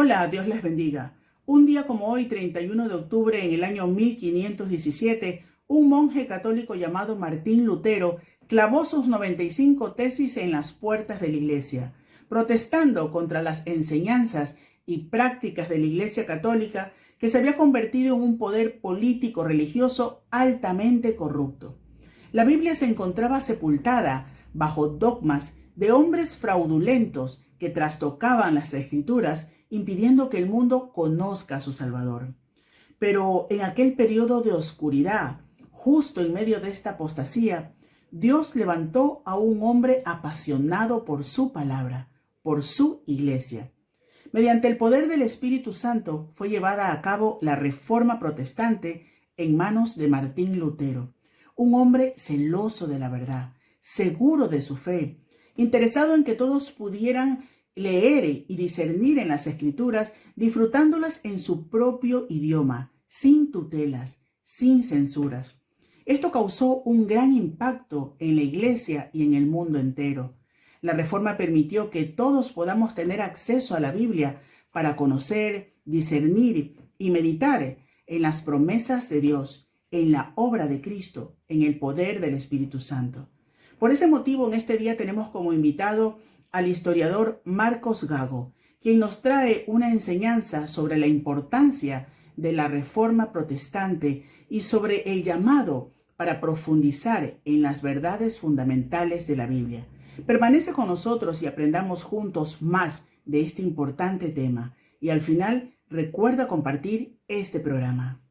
Hola, Dios les bendiga. Un día como hoy, 31 de octubre en el año 1517, un monje católico llamado Martín Lutero clavó sus 95 tesis en las puertas de la iglesia, protestando contra las enseñanzas y prácticas de la Iglesia Católica que se había convertido en un poder político religioso altamente corrupto. La Biblia se encontraba sepultada bajo dogmas de hombres fraudulentos que trastocaban las Escrituras, impidiendo que el mundo conozca a su Salvador. Pero en aquel periodo de oscuridad, justo en medio de esta apostasía, Dios levantó a un hombre apasionado por su palabra, por su iglesia. Mediante el poder del Espíritu Santo fue llevada a cabo la Reforma Protestante en manos de Martín Lutero, un hombre celoso de la verdad, seguro de su fe, interesado en que todos pudieran leer y discernir en las Escrituras, disfrutándolas en su propio idioma, sin tutelas, sin censuras. Esto causó un gran impacto en la Iglesia y en el mundo entero. La Reforma permitió que todos podamos tener acceso a la Biblia para conocer, discernir y meditar en las promesas de Dios, en la obra de Cristo, en el poder del Espíritu Santo. Por ese motivo, en este día tenemos como invitado al historiador Marcos Gago, quien nos trae una enseñanza sobre la importancia de la Reforma Protestante y sobre el llamado para profundizar en las verdades fundamentales de la Biblia. Permanece con nosotros y aprendamos juntos más de este importante tema. Y al final, recuerda compartir este programa.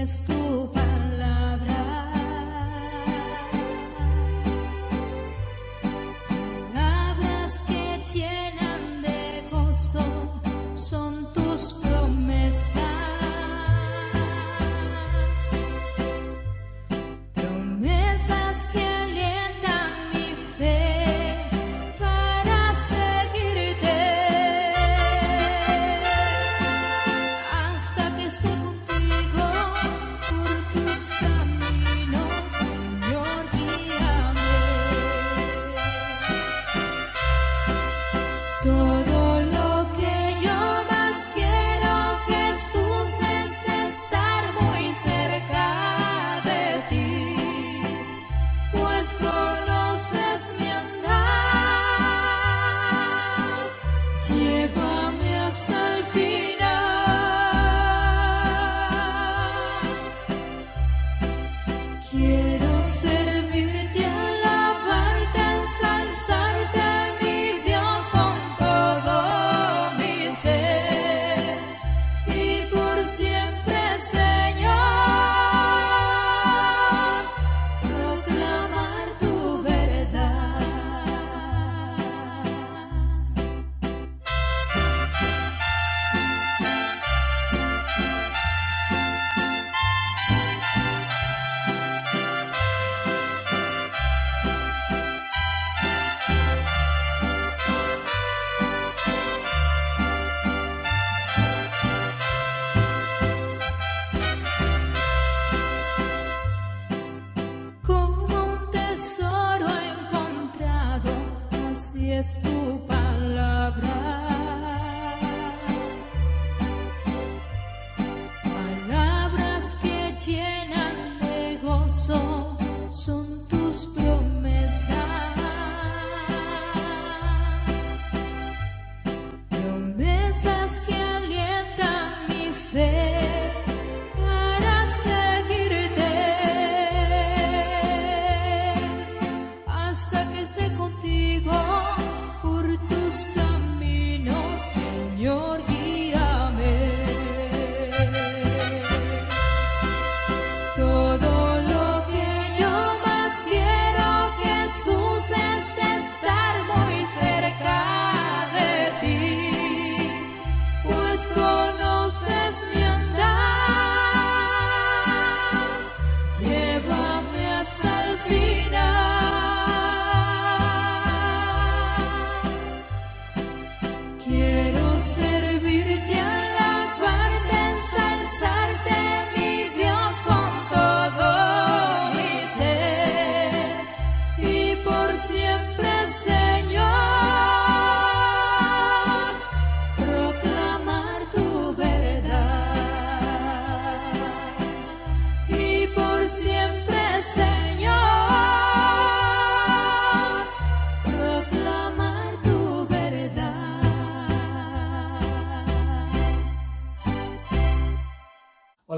Es tu palabra, palabras que llenan de gozo, son tus promesas, promesas que alientan mi fe para seguirte hasta que esté contigo. Tus caminos, Señor, guíame. Todo lo que yo más quiero, Jesús, es estar muy cerca de ti, pues conoces mi andar. Llévame hasta el final. Quiero servirte, alabarte, ensalzarte, mi Dios, con todo mi ser y por siempre, Señor, proclamar tu verdad. Es tu palabra, palabras que llenan de gozo, son tus promesas, promesas que alientan mi fe para seguirte hasta que esté contigo por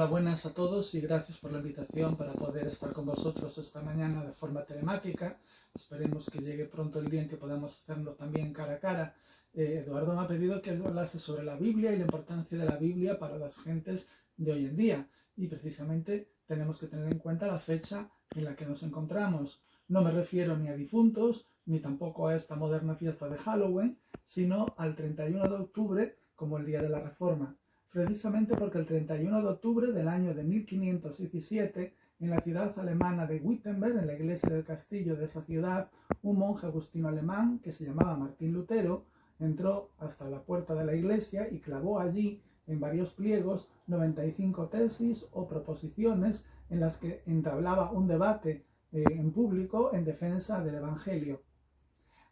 buenas a todos y gracias por la invitación para poder estar con vosotros esta mañana de forma telemática. Esperemos que llegue pronto el día en que podamos hacerlo también cara a cara. Eduardo me ha pedido que hablase sobre la Biblia y la importancia de la Biblia para las gentes de hoy en día. Y precisamente tenemos que tener en cuenta la fecha en la que nos encontramos. No me refiero ni a difuntos, ni tampoco a esta moderna fiesta de Halloween, sino al 31 de octubre como el Día de la Reforma. Precisamente porque el 31 de octubre del año de 1517, en la ciudad alemana de Wittenberg, en la iglesia del castillo de esa ciudad, un monje agustino alemán que se llamaba Martín Lutero entró hasta la puerta de la iglesia y clavó allí, en varios pliegos, 95 tesis o proposiciones en las que entablaba un debate en público en defensa del Evangelio.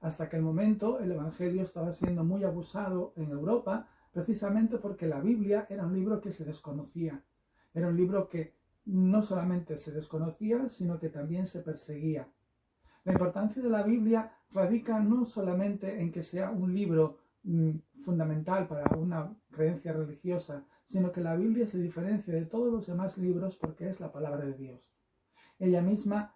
Hasta aquel momento el Evangelio estaba siendo muy abusado en Europa, precisamente porque la Biblia era un libro que se desconocía. Era un libro que no solamente se desconocía, sino que también se perseguía. La importancia de la Biblia radica no solamente en que sea un libro fundamental para una creencia religiosa, sino que la Biblia se diferencia de todos los demás libros porque es la palabra de Dios. Ella misma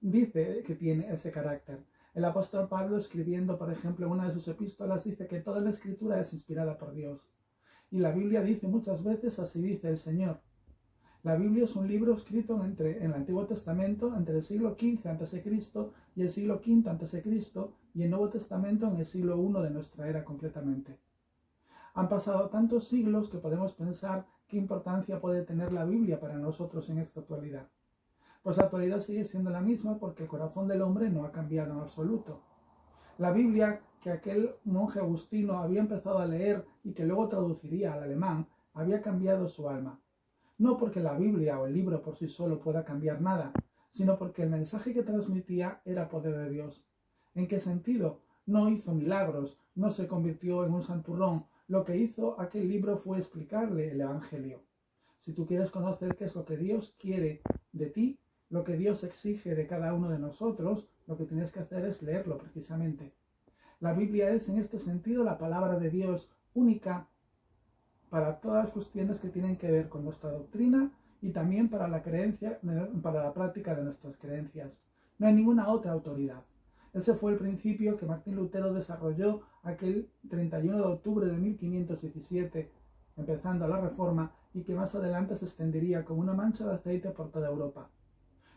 dice que tiene ese carácter. El apóstol Pablo, escribiendo, por ejemplo, en una de sus epístolas, dice que toda la escritura es inspirada por Dios. Y la Biblia dice muchas veces, así dice el Señor. La Biblia es un libro escrito en el Antiguo Testamento entre el siglo XV a.C. y el siglo V a.C. y el Nuevo Testamento en el siglo I de nuestra era completamente. Han pasado tantos siglos que podemos pensar qué importancia puede tener la Biblia para nosotros en esta actualidad. Pues la actualidad sigue siendo la misma porque el corazón del hombre no ha cambiado en absoluto. La Biblia que aquel monje agustino había empezado a leer y que luego traduciría al alemán, había cambiado su alma. No porque la Biblia o el libro por sí solo pueda cambiar nada, sino porque el mensaje que transmitía era poder de Dios. ¿En qué sentido? No hizo milagros, no se convirtió en un santurrón. Lo que hizo aquel libro fue explicarle el Evangelio. Si tú quieres conocer qué es lo que Dios quiere de ti, lo que Dios exige de cada uno de nosotros, lo que tienes que hacer es leerlo precisamente. La Biblia es en este sentido la palabra de Dios única para todas las cuestiones que tienen que ver con nuestra doctrina y también para la creencia, para la práctica de nuestras creencias. No hay ninguna otra autoridad. Ese fue el principio que Martín Lutero desarrolló aquel 31 de octubre de 1517, empezando la Reforma, y que más adelante se extendería como una mancha de aceite por toda Europa.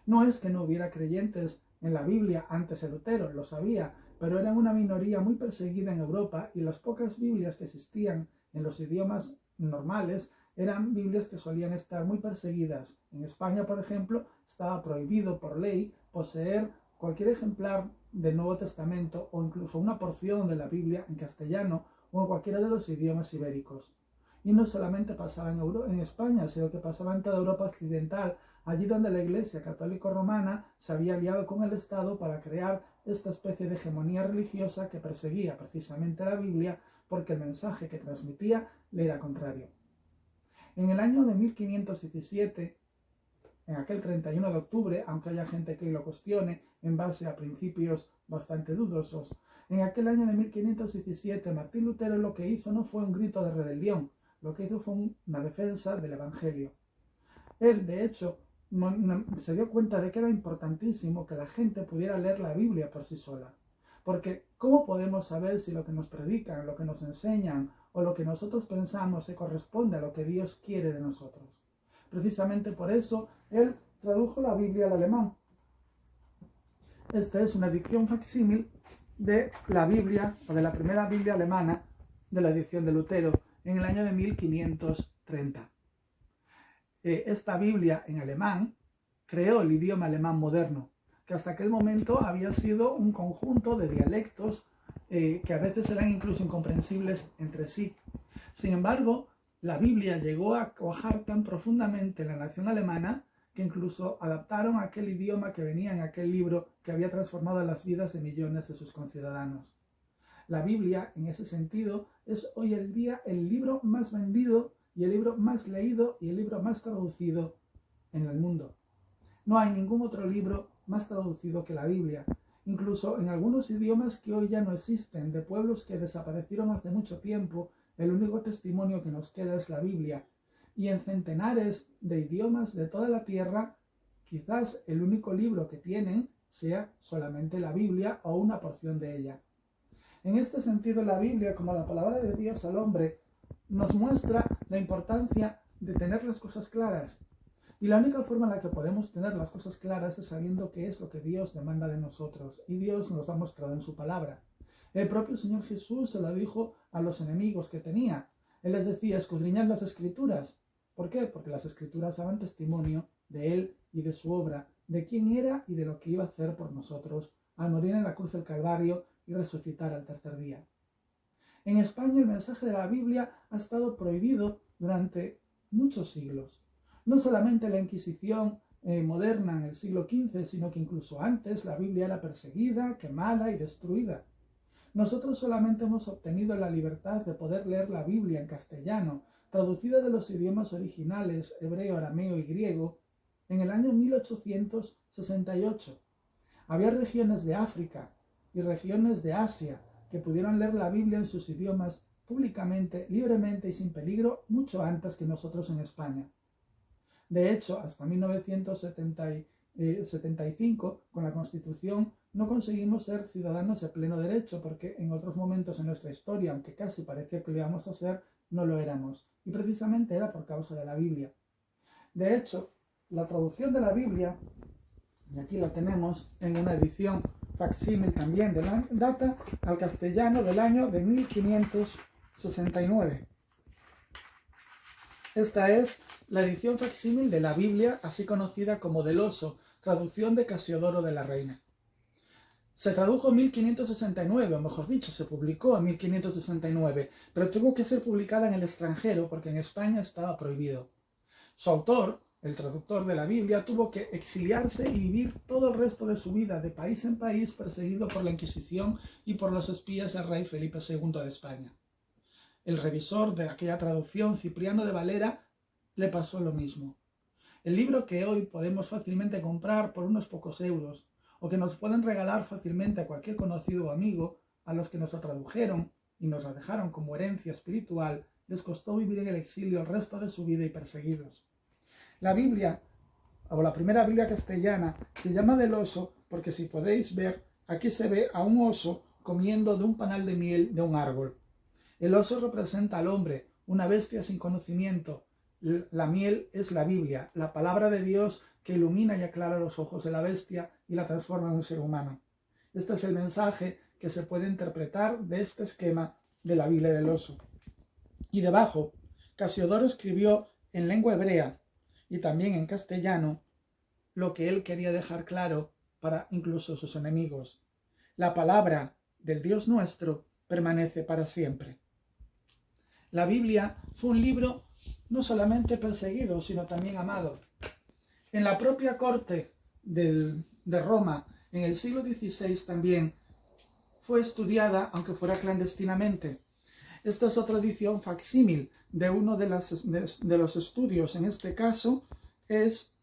No es que no hubiera creyentes en la Biblia antes de Lutero, lo sabía, pero eran una minoría muy perseguida en Europa y las pocas Biblias que existían en los idiomas normales eran Biblias que solían estar muy perseguidas. En España, por ejemplo, estaba prohibido por ley poseer cualquier ejemplar del Nuevo Testamento o incluso una porción de la Biblia en castellano o en cualquiera de los idiomas ibéricos. Y no solamente pasaba en España, sino que pasaba en toda Europa occidental, allí donde la Iglesia católica romana se había aliado con el Estado para crear esta especie de hegemonía religiosa que perseguía precisamente la Biblia porque el mensaje que transmitía le era contrario. En el año de 1517, en aquel 31 de octubre, aunque haya gente que lo cuestione en base a principios bastante dudosos, en aquel año de 1517 Martín Lutero lo que hizo no fue un grito de rebelión, lo que hizo fue una defensa del Evangelio. Él, de hecho, se dio cuenta de que era importantísimo que la gente pudiera leer la Biblia por sí sola. Porque, ¿cómo podemos saber si lo que nos predican, lo que nos enseñan o lo que nosotros pensamos se corresponde a lo que Dios quiere de nosotros? Precisamente por eso, él tradujo la Biblia al alemán. Esta es una edición facsímil de la Biblia, o de la primera Biblia alemana, de la edición de Lutero, en el año de 1530. Esta Biblia en alemán creó el idioma alemán moderno, que hasta aquel momento había sido un conjunto de dialectos que a veces eran incluso incomprensibles entre sí. Sin embargo, la Biblia llegó a cuajar tan profundamente en la nación alemana que incluso adaptaron aquel idioma que venía en aquel libro que había transformado las vidas de millones de sus conciudadanos. La Biblia, en ese sentido, es hoy en día el libro más vendido y el libro más leído y el libro más traducido en el mundo. No hay ningún otro libro más traducido que la Biblia, incluso en algunos idiomas que hoy ya no existen, de pueblos que desaparecieron hace mucho tiempo. El único testimonio que nos queda es la Biblia. y en centenares de idiomas de toda la tierra, quizás el único libro que tienen sea solamente la Biblia o una porción de ella. En este sentido, la Biblia, como la palabra de Dios al hombre, nos muestra la importancia de tener las cosas claras. Y la única forma en la que podemos tener las cosas claras es sabiendo qué es lo que Dios demanda de nosotros. Y Dios nos ha mostrado en su palabra. El propio Señor Jesús se lo dijo a los enemigos que tenía. Él les decía, escudriñad las Escrituras. ¿Por qué? Porque las Escrituras daban testimonio de Él y de su obra, de quién era y de lo que iba a hacer por nosotros al morir en la cruz del Calvario y resucitar al tercer día. En España el mensaje de la Biblia ha estado prohibido durante muchos siglos. No solamente la Inquisición moderna en el siglo XV, sino que incluso antes la Biblia era perseguida, quemada y destruida. Nosotros solamente hemos obtenido la libertad de poder leer la Biblia en castellano, traducida de los idiomas originales hebreo, arameo y griego, en el año 1868. Había regiones de África y regiones de Asia que pudieron leer la Biblia en sus idiomas públicamente, libremente y sin peligro mucho antes que nosotros en España. De hecho, hasta 1975, con la Constitución, no conseguimos ser ciudadanos de pleno derecho, porque en otros momentos en nuestra historia, aunque casi parecía que lo íbamos a ser, no lo éramos. Y precisamente era por causa de la Biblia. De hecho, la traducción de la Biblia, y aquí la tenemos en una edición facsímil también, data al castellano del año de 1569. Esta es la edición facsímil de la Biblia, así conocida como del Oso, traducción de Casiodoro de la Reina. Se tradujo en 1569, o mejor dicho, se publicó en 1569, pero tuvo que ser publicada en el extranjero porque en España estaba prohibido. Su autor, el traductor de la Biblia, tuvo que exiliarse y vivir todo el resto de su vida de país en país, perseguido por la Inquisición y por los espías del rey Felipe II de España. El revisor de aquella traducción, Cipriano de Valera, le pasó lo mismo. El libro que hoy podemos fácilmente comprar por unos pocos euros, o que nos pueden regalar fácilmente a cualquier conocido o amigo, a los que nos lo tradujeron y nos lo dejaron como herencia espiritual, les costó vivir en el exilio el resto de su vida y perseguidos. La Biblia, o la primera Biblia castellana, se llama del Oso porque, si podéis ver, aquí se ve a un oso comiendo de un panal de miel de un árbol. El oso representa al hombre, una bestia sin conocimiento. La miel es la Biblia, la palabra de Dios que ilumina y aclara los ojos de la bestia y la transforma en un ser humano. Este es el mensaje que se puede interpretar de este esquema de la Biblia del Oso. Y debajo, Casiodoro escribió en lengua hebrea y también en castellano lo que él quería dejar claro para incluso sus enemigos. La palabra del Dios nuestro permanece para siempre. La Biblia fue un libro no solamente perseguido, sino también amado. En la propia corte de Roma, en el siglo XVI también, fue estudiada, aunque fuera clandestinamente. Esta es otra edición facsímil de uno de los estudios. En este caso es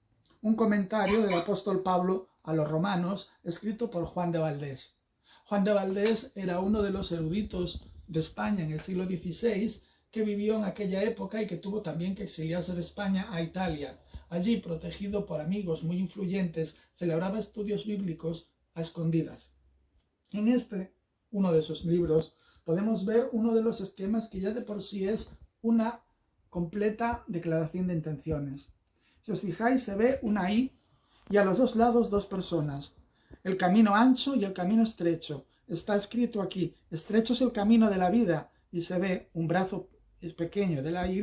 un comentario del apóstol Pablo a los romanos, escrito por Juan de Valdés. Juan de Valdés era uno de los eruditos de España en el siglo XVI, que vivió en aquella época y que tuvo también que exiliarse de España a Italia. Allí, protegido por amigos muy influyentes, celebraba estudios bíblicos a escondidas. En uno de sus libros, podemos ver uno de los esquemas que ya de por sí es una completa declaración de intenciones. Si os fijáis, se ve una I y a los dos lados dos personas. El camino ancho y el camino estrecho. Está escrito aquí, estrecho es el camino de la vida, y se ve un brazo pequeño de la Y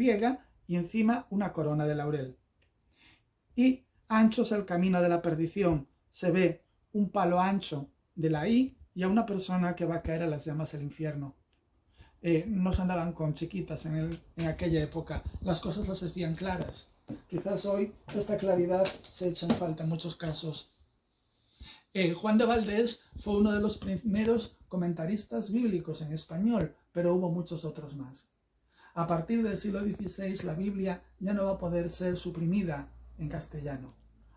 y encima una corona de laurel. Y ancho es el camino de la perdición. Se ve un palo ancho de la I y a una persona que va a caer a las llamas del infierno. No se andaban con chiquitas en aquella época. Las cosas las hacían claras. Quizás hoy esta claridad se echa en falta en muchos casos. Juan de Valdés fue uno de los primeros comentaristas bíblicos en español, pero hubo muchos otros más. A partir del siglo XVI, la Biblia ya no va a poder ser suprimida en castellano.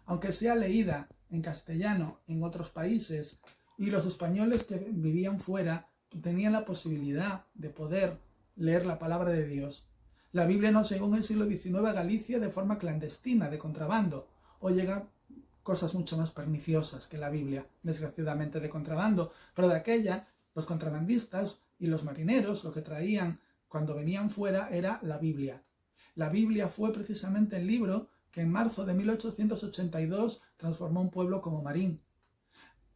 Aunque sea leída en castellano en otros países, y los españoles que vivían fuera tenían la posibilidad de poder leer la palabra de Dios, La Biblia no llegó en el siglo XIX a Galicia de forma clandestina, de contrabando. Hoy llegan cosas mucho más perniciosas que la Biblia, desgraciadamente de contrabando, pero de aquella, los contrabandistas y los marineros lo que traían cuando venían fuera era la Biblia. La Biblia fue precisamente el libro que en marzo de 1882 transformó un pueblo como Marín.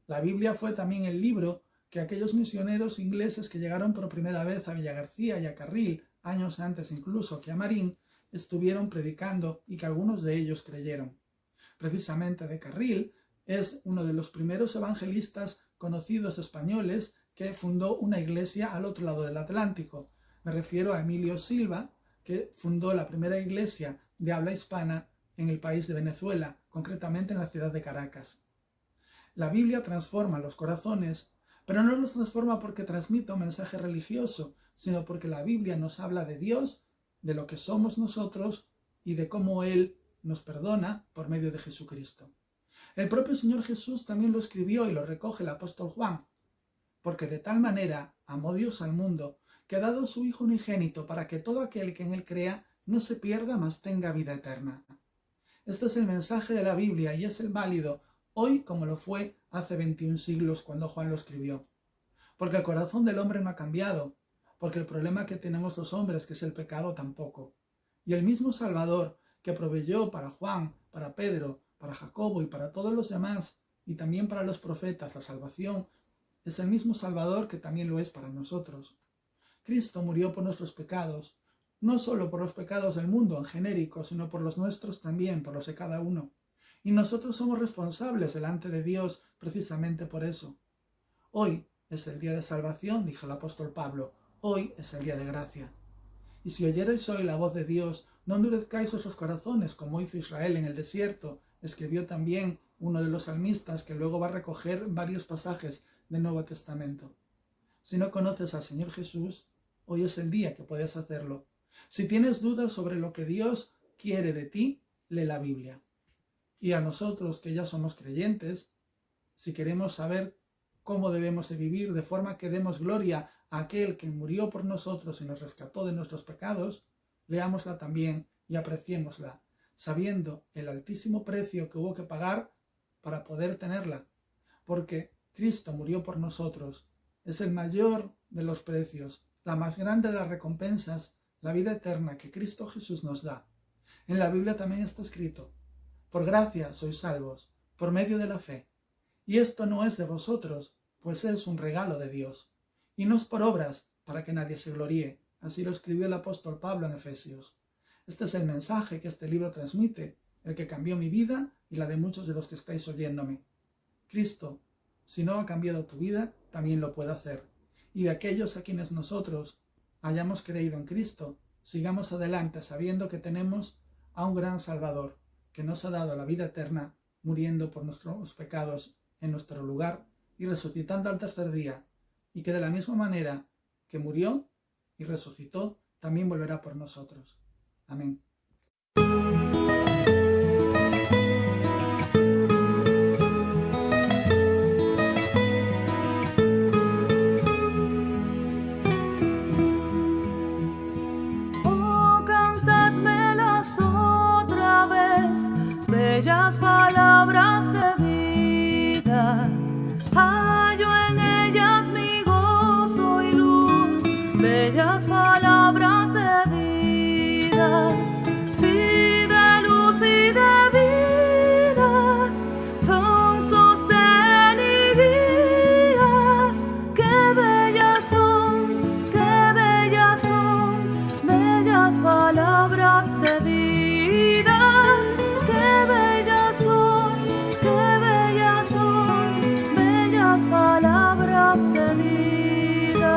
La Biblia fue también el libro que aquellos misioneros ingleses que llegaron por primera vez a Villagarcía y a Carril, años antes incluso que a Marín, estuvieron predicando y que algunos de ellos creyeron. Precisamente de Carril es uno de los primeros evangelistas conocidos españoles que fundó una iglesia al otro lado del Atlántico. Me refiero a Emilio Silva, que fundó la primera iglesia de habla hispana en el país de Venezuela, concretamente en la ciudad de Caracas. La Biblia transforma los corazones, pero no los transforma porque transmite un mensaje religioso, sino porque la Biblia nos habla de Dios, de lo que somos nosotros y de cómo Él nos perdona por medio de Jesucristo. El propio Señor Jesús también lo escribió y lo recoge el apóstol Juan, porque de tal manera amó Dios al mundo, que ha dado a su Hijo unigénito para que todo aquel que en Él crea no se pierda, mas tenga vida eterna. Este es el mensaje de la Biblia y es el válido hoy como lo fue hace 21 siglos cuando Juan lo escribió. Porque el corazón del hombre no ha cambiado, porque el problema que tenemos los hombres, que es el pecado, tampoco. Y el mismo Salvador que proveyó para Juan, para Pedro, para Jacobo y para todos los demás, y también para los profetas, la salvación, es el mismo Salvador que también lo es para nosotros. Cristo murió por nuestros pecados, no solo por los pecados del mundo en genérico, sino por los nuestros también, por los de cada uno. Y nosotros somos responsables delante de Dios precisamente por eso. Hoy es el día de salvación, dijo el apóstol Pablo, hoy es el día de gracia. Y si oyereis hoy la voz de Dios, no endurezcáis vuestros corazones, como hizo Israel en el desierto, escribió también uno de los salmistas que luego va a recoger varios pasajes del Nuevo Testamento. Si no conoces al Señor Jesús, hoy es el día que puedes hacerlo. Si tienes dudas sobre lo que Dios quiere de ti, lee la Biblia. Y a nosotros que ya somos creyentes, si queremos saber cómo debemos de vivir de forma que demos gloria a aquel que murió por nosotros y nos rescató de nuestros pecados, leámosla también y apreciémosla, sabiendo el altísimo precio que hubo que pagar para poder tenerla, porque Cristo murió por nosotros. Es el mayor de los precios, la más grande de las recompensas, la vida eterna que Cristo Jesús nos da. En la Biblia también está escrito: por gracia sois salvos, por medio de la fe. Y esto no es de vosotros, pues es un regalo de Dios. Y no es por obras, para que nadie se gloríe. Así lo escribió el apóstol Pablo en Efesios. Este es el mensaje que este libro transmite, el que cambió mi vida y la de muchos de los que estáis oyéndome. Cristo, si no ha cambiado tu vida, también lo puede hacer. Y de aquellos a quienes nosotros hayamos creído en Cristo, sigamos adelante sabiendo que tenemos a un gran Salvador, que nos ha dado la vida eterna, muriendo por nuestros pecados en nuestro lugar y resucitando al tercer día, y que de la misma manera que murió y resucitó, también volverá por nosotros. Amén. Oh, cantadmelas otra vez, bellas palabras de vida. Hallo en ellas mi gozo y luz, bellas palabras de vida. Sí, de luz y de vida, son sostén y guía. Qué bellas son, bellas palabras de vida. Qué bellas son, bellas palabras de vida.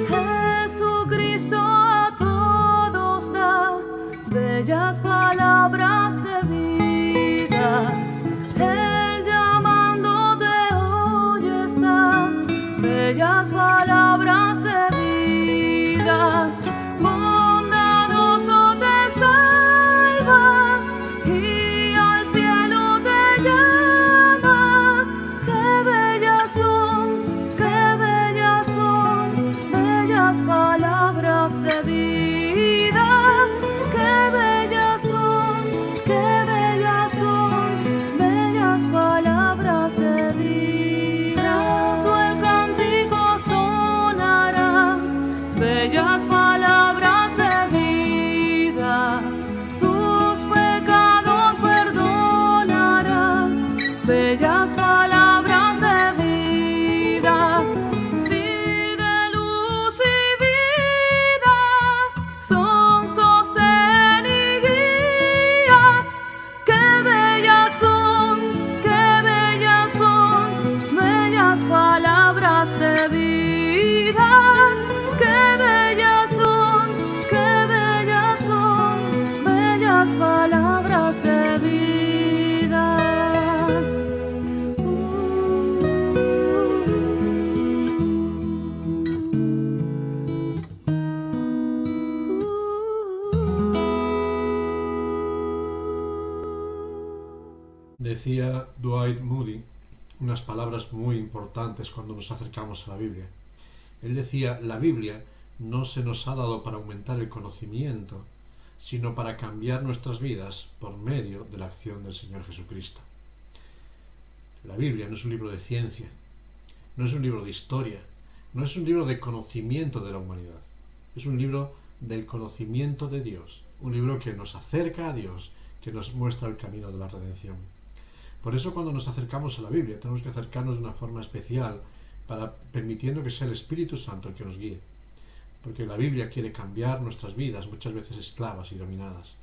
Jesucristo a todos da bellas palabras de vida. Él llamándote hoy está, bellas palabras de vida. Bondadoso te salva y al cielo te llama. Qué Decía Dwight Moody unas palabras muy importantes cuando nos acercamos a la Biblia. Él decía, la Biblia no se nos ha dado para aumentar el conocimiento, sino para cambiar nuestras vidas por medio de la acción del Señor Jesucristo. La Biblia no es un libro de ciencia, no es un libro de historia, no es un libro de conocimiento de la humanidad, es un libro del conocimiento de Dios, un libro que nos acerca a Dios, que nos muestra el camino de la redención. Por eso cuando nos acercamos a la Biblia tenemos que acercarnos de una forma especial, permitiendo que sea el Espíritu Santo el que nos guíe. Porque la Biblia quiere cambiar nuestras vidas, muchas veces esclavas y dominadas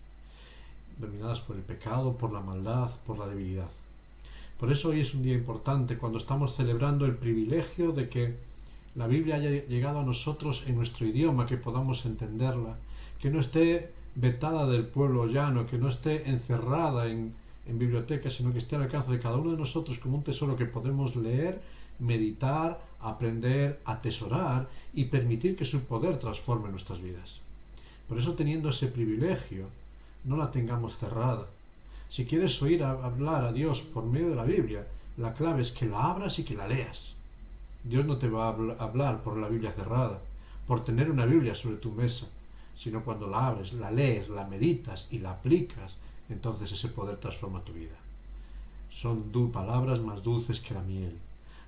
por el pecado, por la maldad, por la debilidad. Por eso hoy es un día importante cuando estamos celebrando el privilegio de que la Biblia haya llegado a nosotros en nuestro idioma, que podamos entenderla, que no esté vetada del pueblo llano, que no esté encerrada en bibliotecas, sino que esté al alcance de cada uno de nosotros como un tesoro que podemos leer, meditar, aprender, atesorar y permitir que su poder transforme nuestras vidas. Por eso, teniendo ese privilegio, no la tengamos cerrada. Si quieres oír hablar a Dios por medio de la Biblia, la clave es que la abras y que la leas. Dios no te va a hablar por la Biblia cerrada, por tener una Biblia sobre tu mesa, sino cuando la abres, la lees, la meditas y la aplicas, entonces ese poder transforma tu vida. Son palabras más dulces que la miel.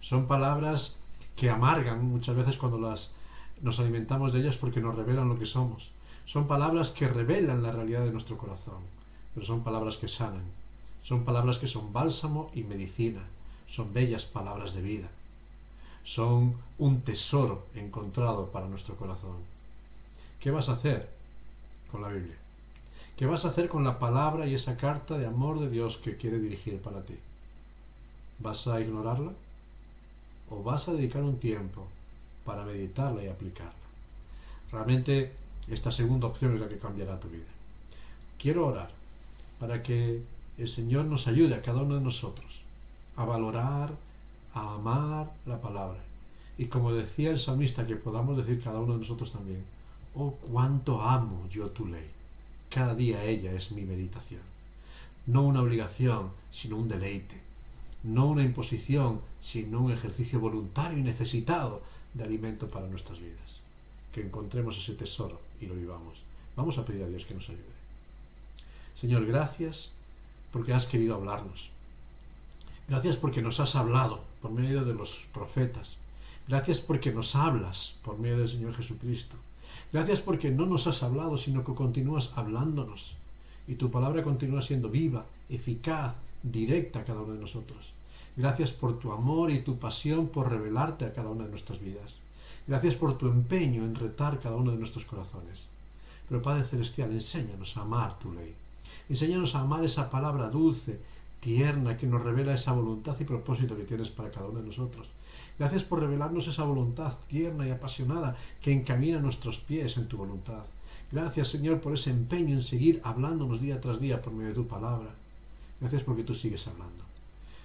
Son palabras que amargan muchas veces cuando nos alimentamos de ellas porque nos revelan lo que somos. Son palabras que revelan la realidad de nuestro corazón, pero son palabras que sanan. Son palabras que son bálsamo y medicina. Son bellas palabras de vida. Son un tesoro encontrado para nuestro corazón. ¿Qué vas a hacer con la Biblia? ¿Qué vas a hacer con la palabra y esa carta de amor de Dios que quiere dirigir para ti? ¿Vas a ignorarla? ¿O vas a dedicar un tiempo para meditarla y aplicarla? Realmente esta segunda opción es la que cambiará tu vida. Quiero orar para que el Señor nos ayude a cada uno de nosotros a valorar, a amar la palabra. Y como decía el salmista, que podamos decir cada uno de nosotros también, oh, cuánto amo yo tu ley. Cada día ella es mi meditación. No una obligación, sino un deleite. No una imposición, sino un ejercicio voluntario y necesitado de alimento para nuestras vidas. Que encontremos ese tesoro y lo vivamos. Vamos a pedir a Dios que nos ayude. Señor, gracias porque has querido hablarnos. Gracias porque nos has hablado por medio de los profetas. Gracias porque nos hablas por medio del Señor Jesucristo. Gracias porque no nos has hablado, sino que continúas hablándonos. Y tu palabra continúa siendo viva, eficaz, directa a cada uno de nosotros. Gracias por tu amor y tu pasión por revelarte a cada una de nuestras vidas. Gracias por tu empeño en retar cada uno de nuestros corazones. Pero Padre Celestial, enséñanos a amar tu ley. Enséñanos a amar esa palabra dulce, tierna, que nos revela esa voluntad y propósito que tienes para cada uno de nosotros. Gracias por revelarnos esa voluntad tierna y apasionada que encamina nuestros pies en tu voluntad. Gracias, Señor, por ese empeño en seguir hablándonos día tras día por medio de tu palabra. Gracias porque tú sigues hablando.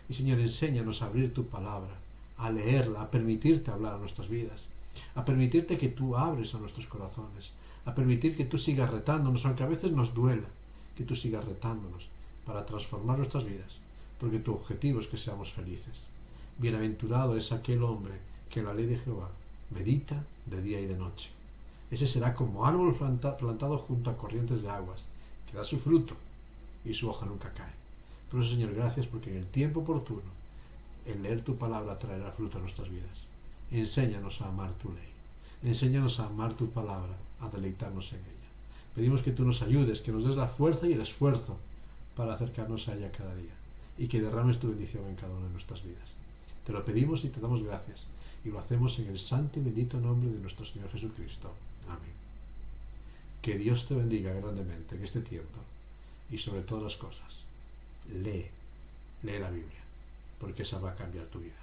Y, Señor, enséñanos a abrir tu palabra, a leerla, a permitirte hablar a nuestras vidas, a permitirte que tú abres a nuestros corazones, a permitir que tú sigas retándonos, aunque a veces nos duela, que tú sigas retándonos para transformar nuestras vidas, porque tu objetivo es que seamos felices. Bienaventurado es aquel hombre que en la ley de Jehová medita de día y de noche. Ese será como árbol plantado junto a corrientes de aguas, que da su fruto y su hoja nunca cae. Por eso, Señor, gracias porque en el tiempo oportuno el leer tu palabra traerá fruto a nuestras vidas. Enséñanos a amar tu ley. Enséñanos a amar tu palabra, a deleitarnos en ella. Pedimos que tú nos ayudes, que nos des la fuerza y el esfuerzo para acercarnos a ella cada día y que derrames tu bendición en cada una de nuestras vidas. Te lo pedimos y te damos gracias, y lo hacemos en el santo y bendito nombre de nuestro Señor Jesucristo. Amén. Que Dios te bendiga grandemente en este tiempo, y sobre todas las cosas, lee la Biblia, porque esa va a cambiar tu vida.